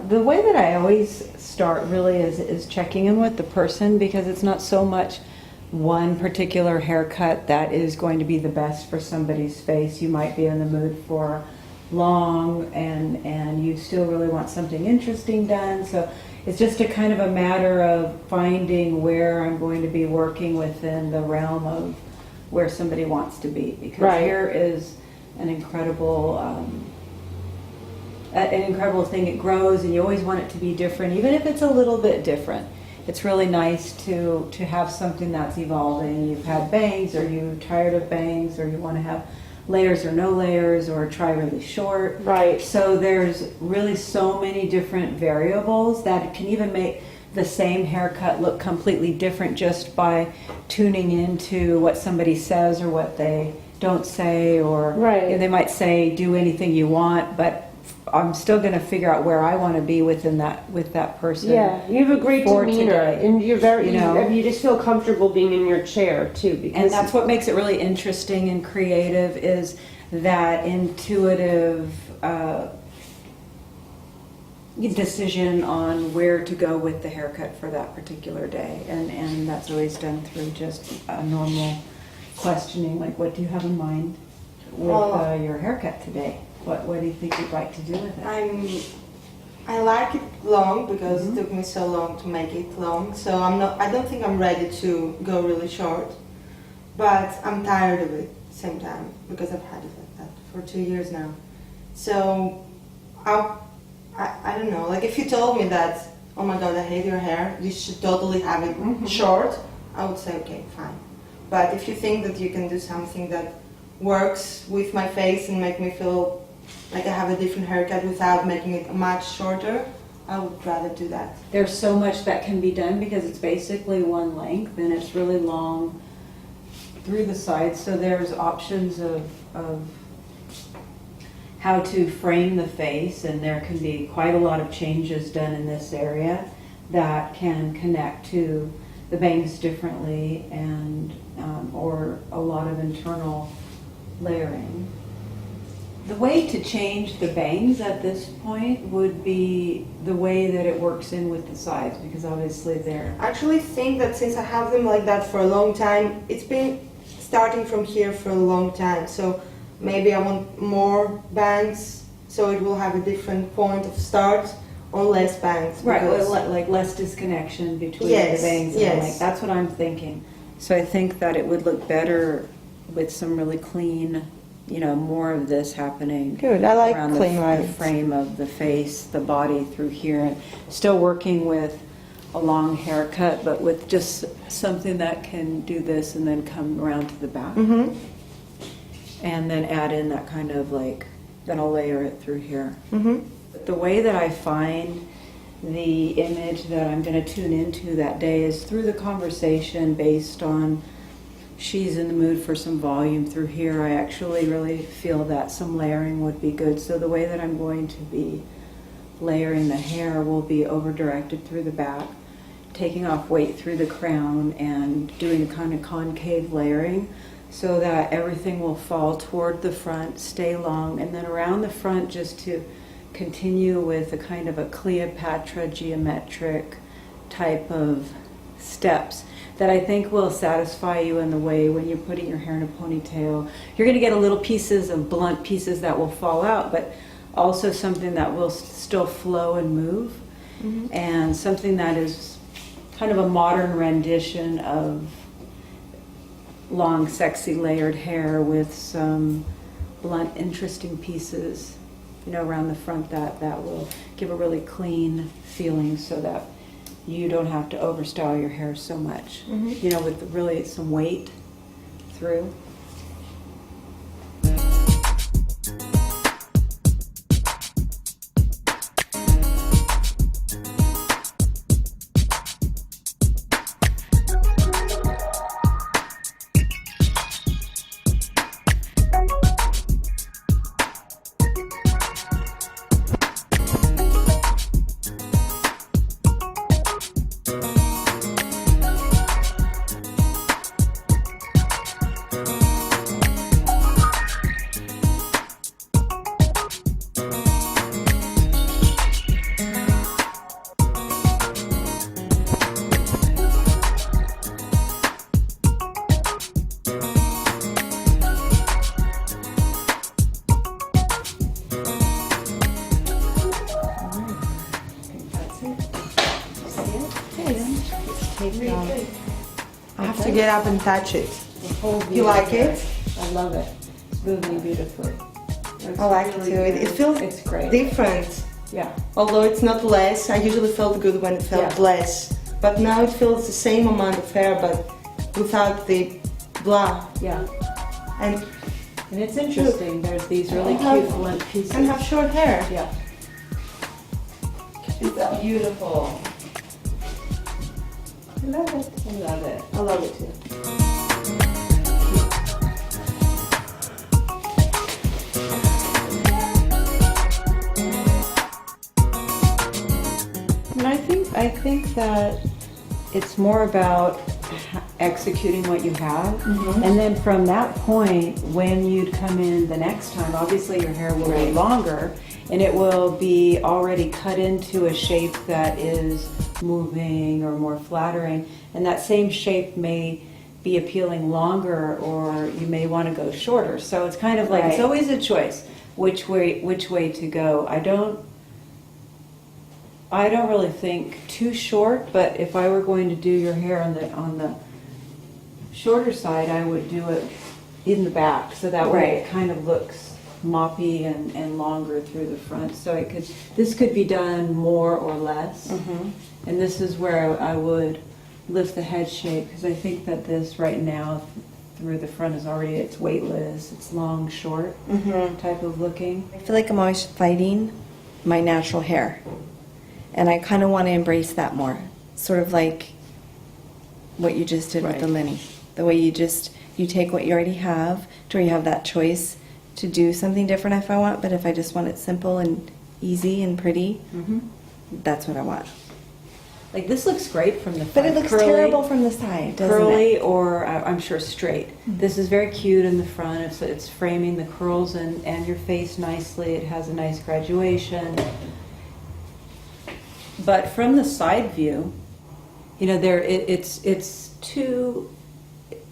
The way that I always start really is checking in with the person, because it's not so much one particular haircut that is going to be the best for somebody's face. You might be in the mood for long and you still really want something interesting done. So it's just a kind of a matter of finding where I'm going to be working within the realm of where somebody wants to be, because hair is an incredible thing. It grows and you always want it to be different, even if it's a little bit different. It's really nice to have something that's evolving. You've had bangs, or you're tired of bangs, or you want to have layers or no layers, or try really short. Right. So there's really so many different variables that can even make the same haircut look completely different just by tuning into what somebody says or what they don't say, or they might say do anything you want, but I'm still going to figure out where I want to be with that person. Yeah, you have a great demeanor, and you're very, you just feel comfortable being in your chair too. Because and that's what makes it really interesting and creative, is that intuitive decision on where to go with the haircut for that particular day, and that's always done through just a normal questioning, like, what do you have in mind with your haircut today? What do you think you'd like to do with it? I like it long because it took me so long to make it long. So I don't think I'm ready to go really short, but I'm tired of it at the same time, because I've had it like that for 2 years now. So I don't know. Like, if you told me that, oh my God, I hate your hair, you should totally have it short, I would say okay, fine. But if you think that you can do something that works with my face and make me feel like I have a different haircut without making it much shorter, I would rather do that. There's so much that can be done, because it's basically one length and it's really long through the sides. So there's options of how to frame the face, and there can be quite a lot of changes done in this area that can connect to the bangs differently, and or a lot of internal layering. The way to change the bangs at this point would be the way that it works in with the sides, because obviously they're... I actually think that since I have them like that for a long time, it's been starting from here for a long time. So maybe I want more bangs, so it will have a different point of start, or less bangs. Right, like less disconnection between the bangs and the length. That's what I'm thinking. So I think that it would look better with some really clean, more of this happening. Good, I like around clean the frame of the face, the body through here, and still working with a long haircut, but with just something that can do this and then come around to the back. And then add in that kind of then I'll layer it through here. The way that I find the image that I'm going to tune into that day is through the conversation, based on she's in the mood for some volume through here. I actually really feel that some layering would be good. So the way that I'm going to be layering the hair will be over directed through the back, taking off weight through the crown, and doing a kind of concave layering, so that everything will fall toward the front, stay long, and then around the front just to continue with a kind of a Cleopatra geometric type of steps that I think will satisfy you in the way when you're putting your hair in a ponytail. You're going to get a little pieces of blunt pieces that will fall out, but also something that will still flow and move, and something that is kind of a modern rendition of long, sexy, layered hair with some blunt, interesting pieces, around the front that will give a really clean feeling, so that you don't have to overstyle your hair so much, with really some weight through. What do you think? I have to get up and touch it. The whole view You like of hair. it? I love it. It's moving beautifully. It's I like it really too. It good. feels It's great. different. Yeah. Although it's not less, I usually felt good when it felt Yeah. less. But now it feels the same amount of hair, but without the blah. Yeah. And And it's interesting. There's these really I have- cute blunt pieces. and have short hair. Yeah. It's beautiful. I love it. I love it. I love it too. And I think that it's more about executing what you have, and then from that point, when you'd come in the next time, obviously your hair will be longer, and it will be already cut into a shape that is moving or more flattering, and that same shape may be appealing longer, or you may want to go shorter. So it's kind of like it's Right. always a choice which way to go. I don't really think too short, but if I were going to do your hair on the shorter side, I would do it in the back, so that way it kind of looks moppy and longer through the front. So this could be done more or less, and this is where I would lift the head shape, because I think that this right now through the front is already, it's weightless, it's long, short type of looking. I feel like I'm always fighting my natural hair. And I kind of want to embrace that more. Sort of like what you just did with the Lenny. The way you take what you already have, to where you have that choice to do something different if I want, but if I just want it simple and easy and pretty, that's what I want. Like this looks great from the front. But it looks curly, terrible from the side, doesn't curly, it? or I'm sure straight. This is very cute in the front. It's framing the curls and your face nicely. It has a nice graduation. But from the side view, it's too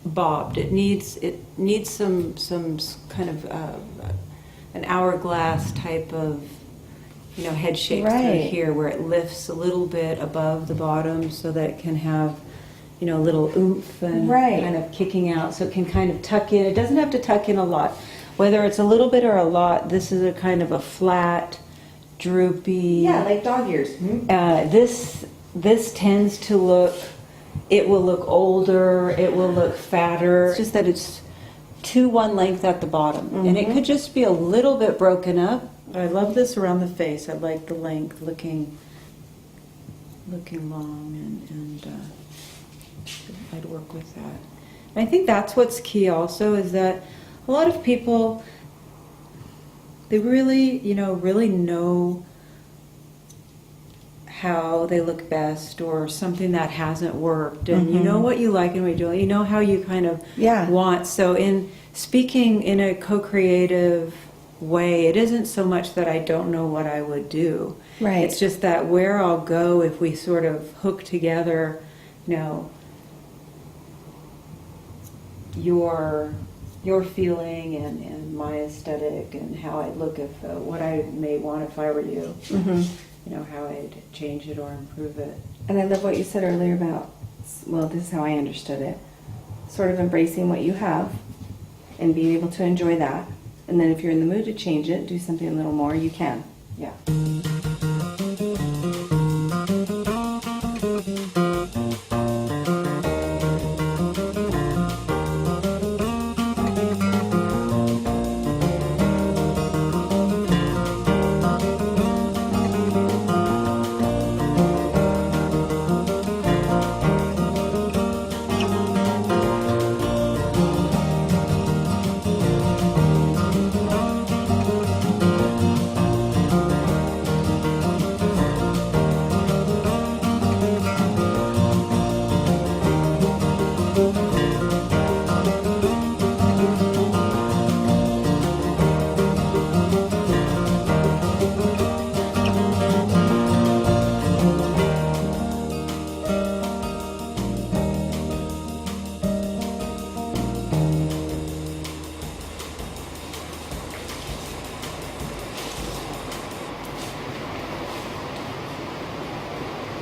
bobbed. It needs some kind of an hourglass type of head shape through Right. here, where it lifts a little bit above the bottom, so that it can have a little oomph and Right. kind of kicking out, so it can kind of tuck in. It doesn't have to tuck in a lot. Whether it's a little bit or a lot, this is a kind of a flat, droopy. Yeah, like dog ears. This tends to look. It will look older. It will look fatter. It's just that it's too one length at the bottom, and it could just be a little bit broken up. But I love this around the face. I like the length, looking long, and I'd work with that. And I think that's what's key. Also, is that a lot of people, they really, really know how they look best, or something that hasn't worked, and you know what you like and what you don't. You know how you kind of want. So in speaking in a co-creative way, it isn't so much that I don't know what I would do. Right. It's just that where I'll go if we sort of hook together, your feeling and my aesthetic, and how I'd look if what I may want if I were you. How I'd change it or improve it. And I love what you said earlier about, well, this is how I understood it, sort of embracing what you have and being able to enjoy that. And then if you're in the mood to change it, do something a little more, you can. Yeah.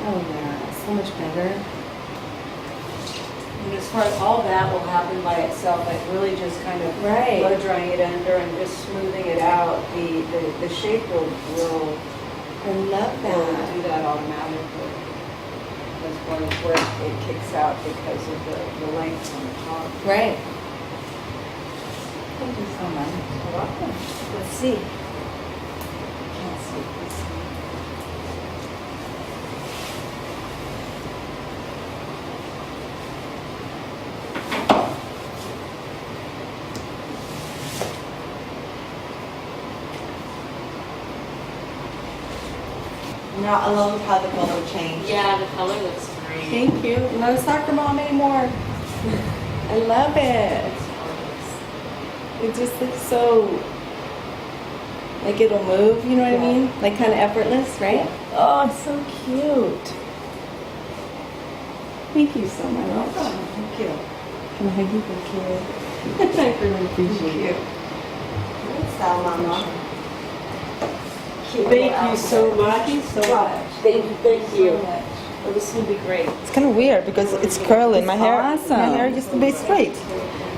Oh yeah, so much better. as far as all that will happen by itself, like really just kind of Right. blow drying it under and just smoothing it out. The shape will I love do that. that automatically. As far as where it kicks out because of the length on the top. Right. Thank you so much. You're welcome. Let's see. Can't see. Let's see. I'm not alone with how the color changed. Yeah, the color looks great. Thank you. Not a soccer mom anymore. I love it. It just looks so, like it'll move, you know what I mean? Like kind of effortless, right? Oh, it's so cute. Thank you so much. Thank you. Can I hug you? Thank you. I really appreciate it. Good style, Mama. Thank you so much. Thank you so much. Thank you. So much. Oh, this will be great. It's kind of weird because it's curly. It's awesome. My hair used to be straight.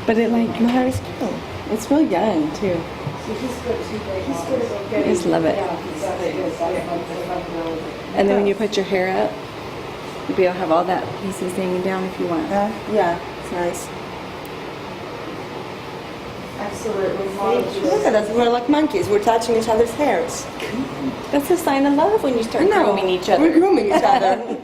But it like, my hair is curly. It's real young too. So he's good. He's good at I getting. just love it. Yeah, he's good. That's like the flexibility. And then when you put your hair up, you'll be able to have all that pieces hanging down if you want. Yeah, it's nice. Absolutely. Look at us, we're like monkeys. We're touching each other's hairs. That's a sign of love when you start No, grooming each other. We're grooming each other.